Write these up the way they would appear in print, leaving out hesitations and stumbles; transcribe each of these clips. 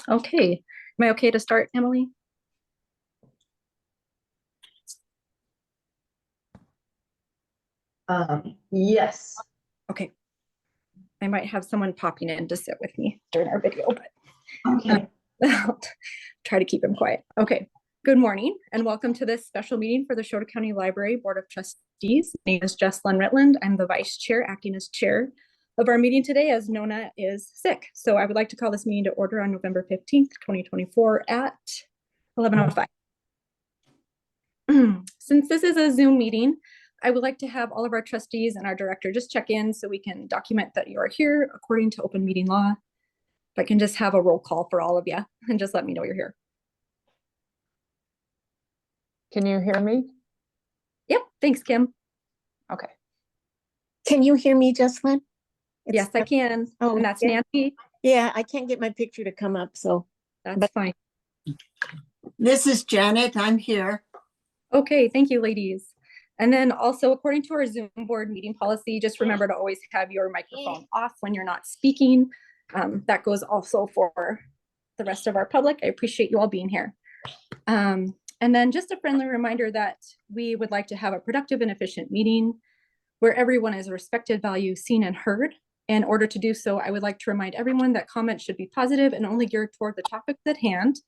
Okay, am I okay to start, Emily? Yes. Okay. I might have someone popping in to sit with me during our video, but Okay. I'll try to keep him quiet. Okay. Good morning and welcome to this special meeting for the Chouteau County Library Board of Trustees. My name is Jesslyn Ritland. I'm the vice chair, acting as chair of our meeting today as Nona is sick. So I would like to call this meeting to order on November 15th, 2024 at 11:05. Since this is a Zoom meeting, I would like to have all of our trustees and our director just check in so we can document that you are here according to open meeting law. If I can just have a roll call for all of you and just let me know you're here. Can you hear me? Yep, thanks, Kim. Okay. Can you hear me, Jesslyn? Yes, I can. Oh, and that's yeah. Nancy. Yeah, I can't get my picture to come up, so. That's fine. This is Janet. I'm here. Okay, thank you, ladies. And then also, according to our Zoom board meeting policy, just remember to always have your microphone off when you're not speaking. That goes also for the rest of our public. I appreciate you all being here. And then just a friendly reminder that we would like to have a productive and efficient meeting where everyone is respected, valued, seen, and heard. In order to do so, I would like to remind everyone that comments should be positive and only geared toward the topics at hand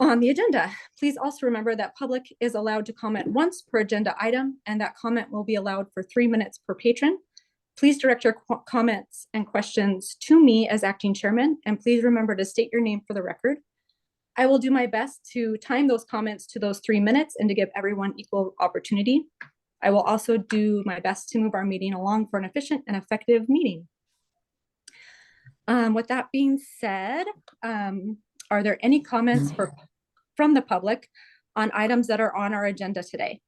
on the agenda. Please also remember that public is allowed to comment once per agenda item, and that comment will be allowed for 3 minutes per patron. Please direct your comments and questions to me as acting chairman, and please remember to state your name for the record. I will do my best to time those comments to those 3 minutes and to give everyone equal opportunity. I will also do my best to move our meeting along for an efficient and effective meeting. With that being said, are there any comments from the public on items that are on our agenda today?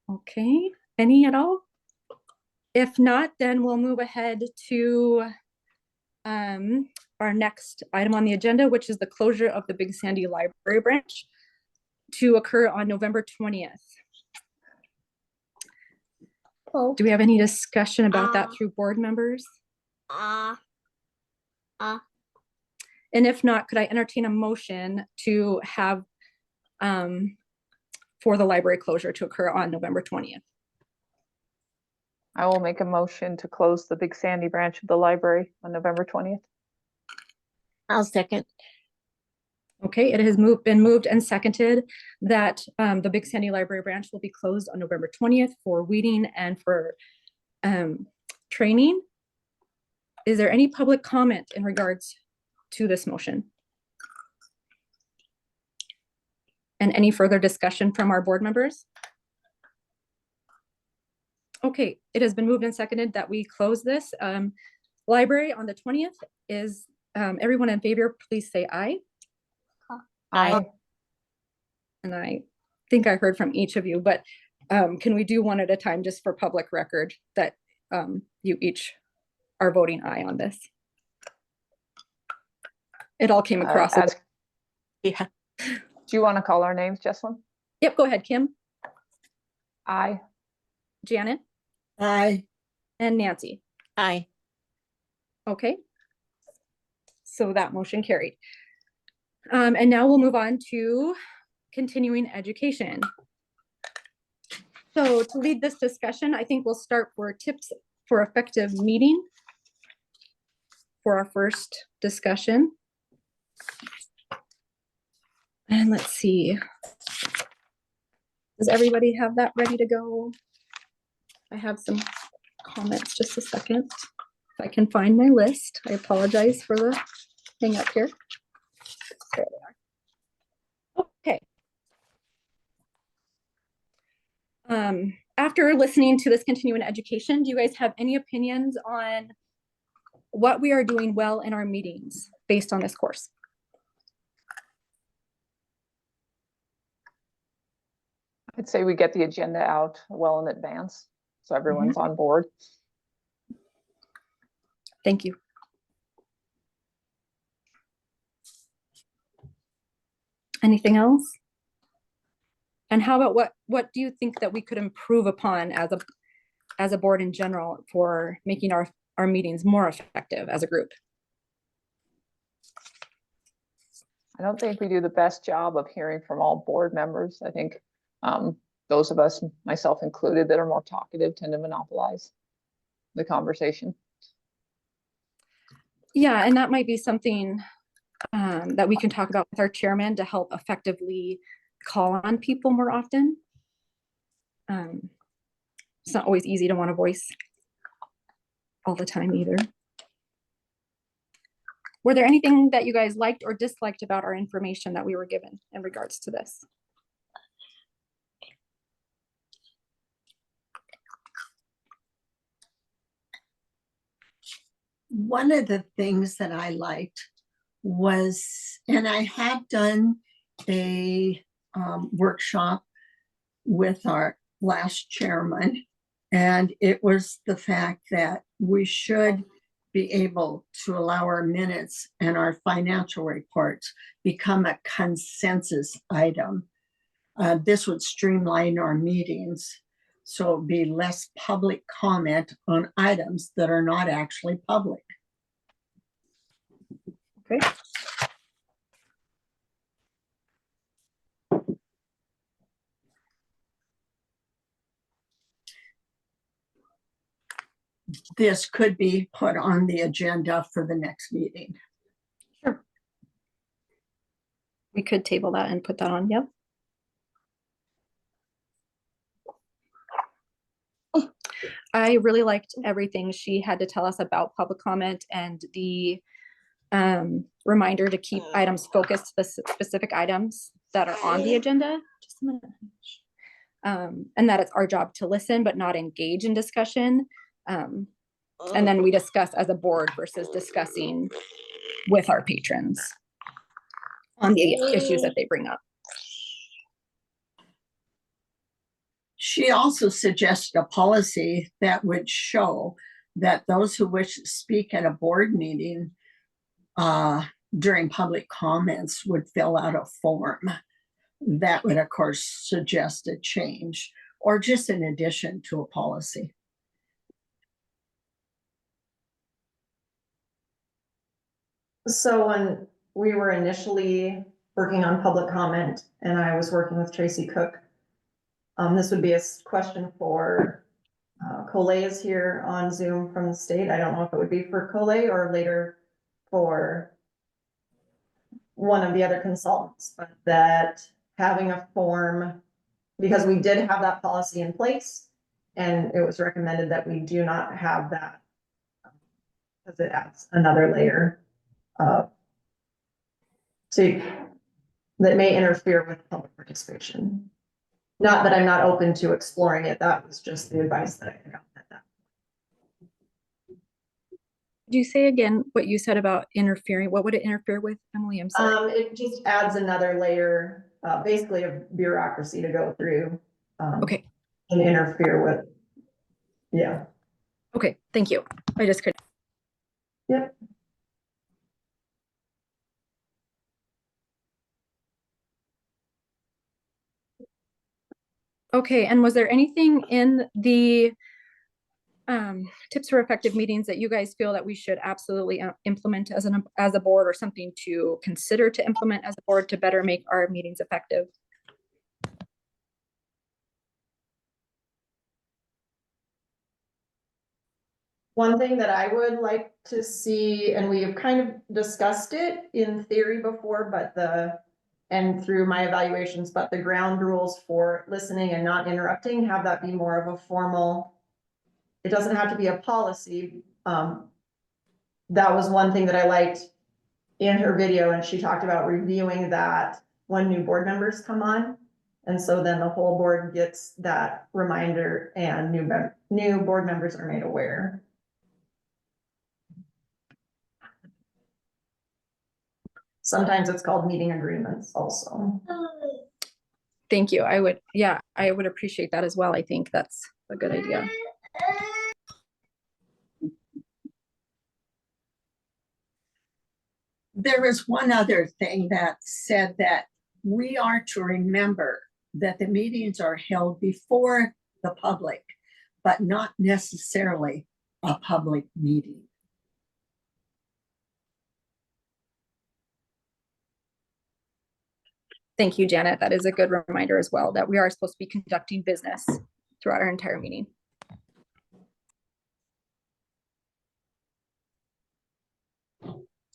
Okay, any at all? If not, then we'll move ahead to our next item on the agenda, which is the closure of the Big Sandy Library branch to occur on November 20th. Oh. Do we have any discussion about that through board members? And if not, could I entertain a motion to have for the library closure to occur on November 20th? I will make a motion to close the Big Sandy branch of the library on November 20th. I'll second. Okay, it has been moved and seconded that the Big Sandy Library branch will be closed on November 20th for weeding and for training. Is there any public comment in regards to this motion? And any further discussion from our board members? Okay, it has been moved and seconded that we close this library on the 20th. Is everyone in favor, please say aye. Aye. And I think I heard from each of you, but can we do one at a time just for public record that you each are voting aye on this? It all came across. Yeah. Do you want to call our names, Jesslyn? Yep, go ahead, Kim. Aye. Janet. Aye. And Nancy. Aye. Okay. So that motion carried. And now we'll move on to continuing education. So to lead this discussion, I think we'll start for tips for effective meeting for our first discussion. And let's see. Does everybody have that ready to go? I have some comments, just a second. If I can find my list. I apologize for the hang up here. There they are. Okay. After listening to this continuing education, do you guys have any opinions on what we are doing well in our meetings based on this course? I'd say we get the agenda out well in advance, so everyone's on board. Thank you. Anything else? And how about what do you think that we could improve upon as as a board in general for making our meetings more effective as a group. I don't think we do the best job of hearing from all board members. I think those of us, myself included, that are more talkative tend to monopolize the conversation. Yeah, and that might be something that we can talk about with our chairman to help effectively call on people more often. It's not always easy to want to voice all the time either. Were there anything that you guys liked or disliked about our information that we were given in regards to this? One of the things that I liked was, and I have done a workshop with our last chairman, and it was the fact that we should be able to allow our minutes and our financial reports become a consensus item. This would streamline our meetings, so it'd be less public comment on items that are not actually public. Okay. This could be put on the agenda for the next meeting. Sure. We could table that and put that on, yep. I really liked everything she had to tell us about public comment and the reminder to keep items focused to the specific items that are on the agenda. Just a minute. And that it's our job to listen but not engage in discussion. And then we discuss as a board versus discussing with our patrons on the issues that they bring up. She also suggested a policy that would show that those who wish to speak at a board meeting during public comments would fill out a form. That would, of course, suggest a change or just an addition to a policy. So when we were initially working on public comment and I was working with Tracy Cook, this would be a question for Coley is here on Zoom from the state. I don't know if it would be for Coley or later for one of the other consultants, but that having a form, because we did have that policy in place and it was recommended that we do not have that because it adds another layer that may interfere with public participation. Not that I'm not open to exploring it. That was just the advice that I got at that. Could you say again what you said about interfering? What would it interfere with, Emily? I'm sorry. It just adds another layer, basically of bureaucracy to go through. Okay. And interfere with. Yeah. Okay, thank you. I just couldn't. Yep. Okay, and was there anything in the tips for effective meetings that you guys feel that we should absolutely implement as a board, or something to consider to implement as a board to better make our meetings effective? One thing that I would like to see, and we have kind of discussed it in theory before, but and through my evaluations, but the ground rules for listening and not interrupting, have that be more of a formal, it doesn't have to be a policy. That was one thing that I liked in her video, and she talked about reviewing that when new board members come on. And so then the whole board gets that reminder and new board members are made aware. Sometimes it's called meeting agreements also. Thank you. I would appreciate that as well. I think that's a good idea. There is one other thing that said that we are to remember that the meetings are held before the public, but not necessarily a public meeting. Thank you, Janet. That is a good reminder as well, that we are supposed to be conducting business throughout our entire meeting.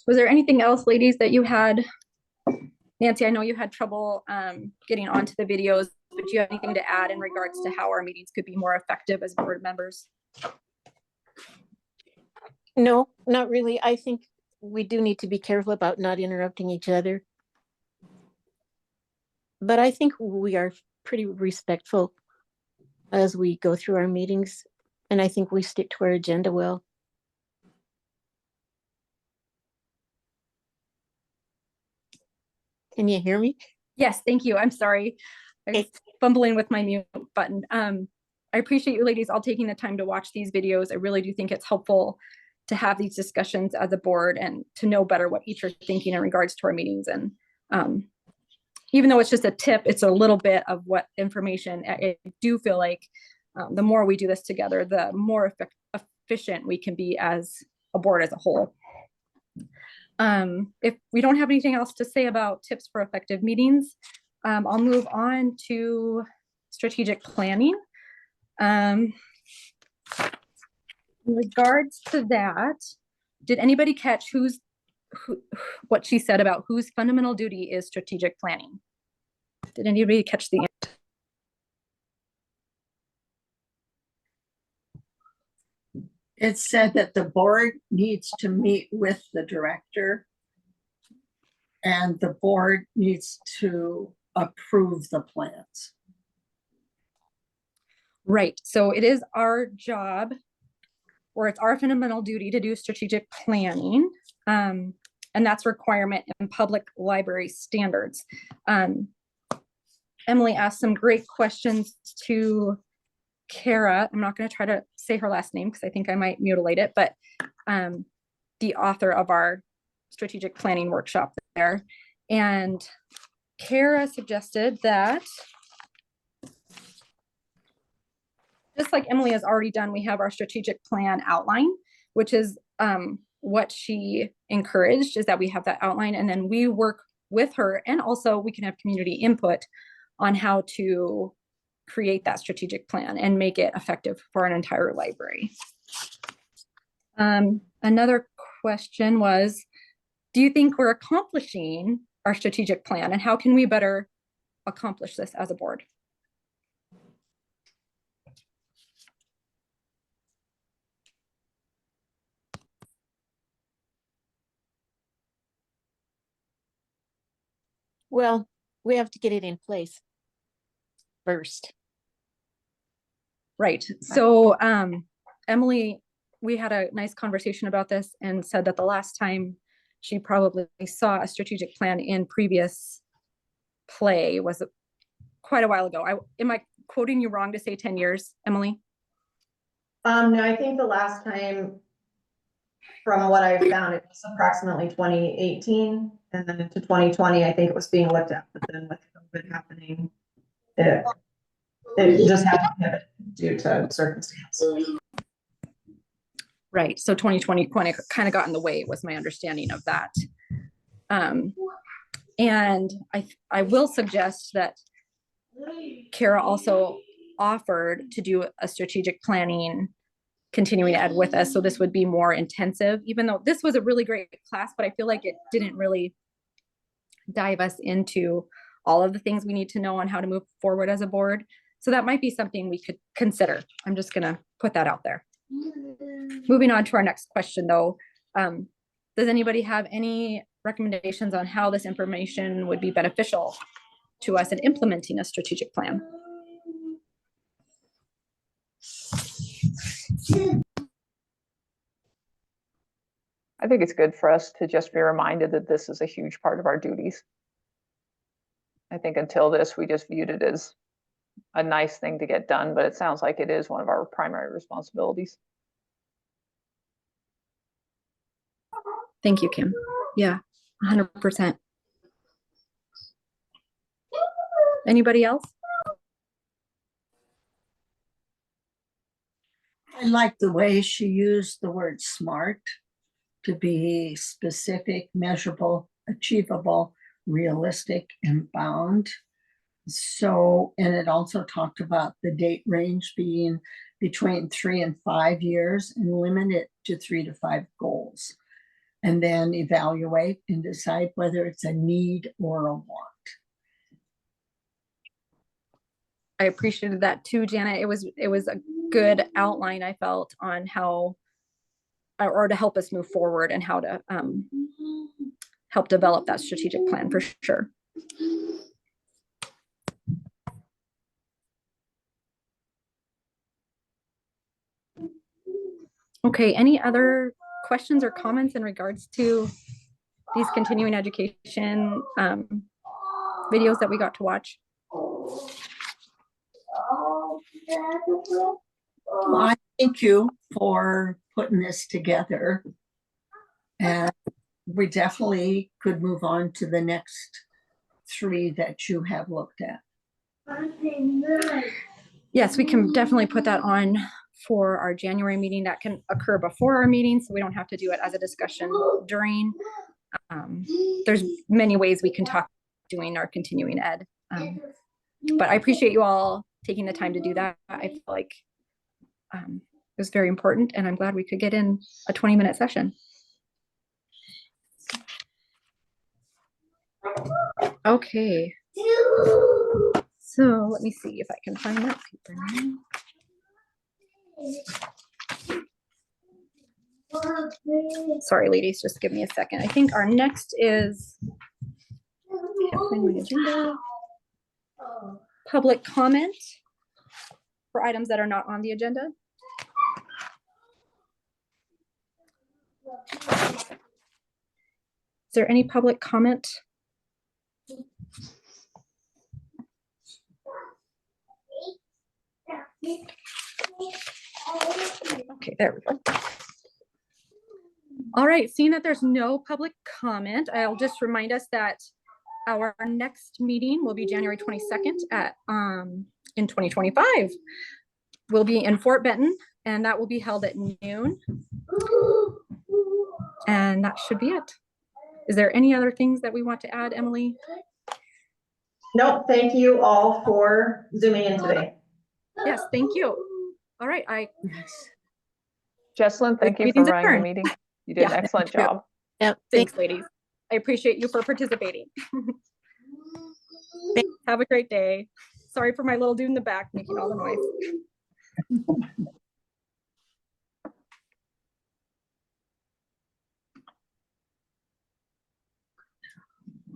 Was there anything else, ladies, that you had? Nancy, I know you had trouble getting onto the videos, but do you have anything to add in regards to how our meetings could be more effective as board members? No, not really. I think we do need to be careful about not interrupting each other. But I think we are pretty respectful as we go through our meetings, and I think we stick to our agenda well. Can you hear me? Yes, thank you. I'm sorry. I was fumbling with my mute button. I appreciate you ladies all taking the time to watch these videos. I really do think it's helpful to have these discussions as a board and to know better what each are thinking in regards to our meetings. And even though it's just a tip, it's a little bit of what information. I do feel like the more we do this together, the more efficient we can be as a board as a whole. If we don't have anything else to say about tips for effective meetings, I'll move on to strategic planning. In regards to that, did anybody catch what she said about whose fundamental duty is strategic planning? Did anybody catch the answer? It said that the board needs to meet with the director and the board needs to approve the plans. Right. So it is our job, or it's our fundamental duty to do strategic planning. And that's requirement in public library standards. Emily asked some great questions to Kara. I'm not going to try to say her last name because I think I might mutilate it, but the author of our strategic planning workshop there. And Kara suggested that, just like Emily has already done, we have our strategic plan outline, which is what she encouraged, is that we have that outline and then we work with her, and also we can have community input on how to create that strategic plan and make it effective for an entire library. Another question was, do you think we're accomplishing our strategic plan, and how can we better accomplish this as a board? Well, we have to get it in place first. Right. So Emily, we had a nice conversation about this and said that the last time she probably saw a strategic plan in previous play was quite a while ago. Am I quoting you wrong to say 10 years, Emily? No, I think the last time, from what I found, it was approximately 2018, and then into 2020, I think it was being looked at, but then with COVID happening, it just had to pivot due to circumstance. Right. So 2020 kind of got in the way, was my understanding of that. And I will suggest that Kara also offered to do a strategic planning continuing ed with us. So this would be more intensive, even though this was a really great class, but I feel like it didn't really dive us into all of the things we need to know on how to move forward as a board. So that might be something we could consider. I'm just going to put that out there. Moving on to our next question though. Does anybody have any recommendations on how this information would be beneficial to us in implementing a strategic plan? I think it's good for us to just be reminded that this is a huge part of our duties. I think until this, we just viewed it as a nice thing to get done, but it sounds like it is one of our primary responsibilities. Thank you, Kim. Yeah, 100%. Anybody else? I like the way she used the word smart to be specific, measurable, achievable, realistic, and bound. So, and it also talked about the date range being between 3 and 5 years and limit it to 3 to 5 goals. And then evaluate and decide whether it's a need or a want. I appreciated that too, Janet. It was a good outline, I felt, on how, or to help us move forward and how to help develop that strategic plan for sure. Okay, any other questions or comments in regards to these continuing education videos that we got to watch? Well, I thank you for putting this together. And we definitely could move on to the next 3 that you have looked at. Yes, we can definitely put that on for our January meeting. That can occur before our meeting, so we don't have to do it as a discussion during. There's many ways we can talk doing our continuing ed. But I appreciate you all taking the time to do that. I feel like it was very important, and I'm glad we could get in a 20-minute session. Okay. So let me see if I can find that paper now. Sorry, ladies, just give me a second. I think our next is, can't find my agenda. Public comment for items that are not on the agenda. Is there any public comment? Okay, there we go. All right, seeing that there's no public comment, I'll just remind us that our next meeting will be January 22nd at in 2025. We'll be in Fort Benton, and that will be held at noon. And that should be it. Is there any other things that we want to add, Emily? Nope, thank you all for zooming in today. Yes, thank you. All right, Yes. Jesselyn, thank you for Meeting's running the adjourned. meeting. You did an Yeah, excellent thank you. job. Yep. Thanks, ladies. I appreciate you for participating. Have a great day. Sorry for my little dude in the back making all the noise.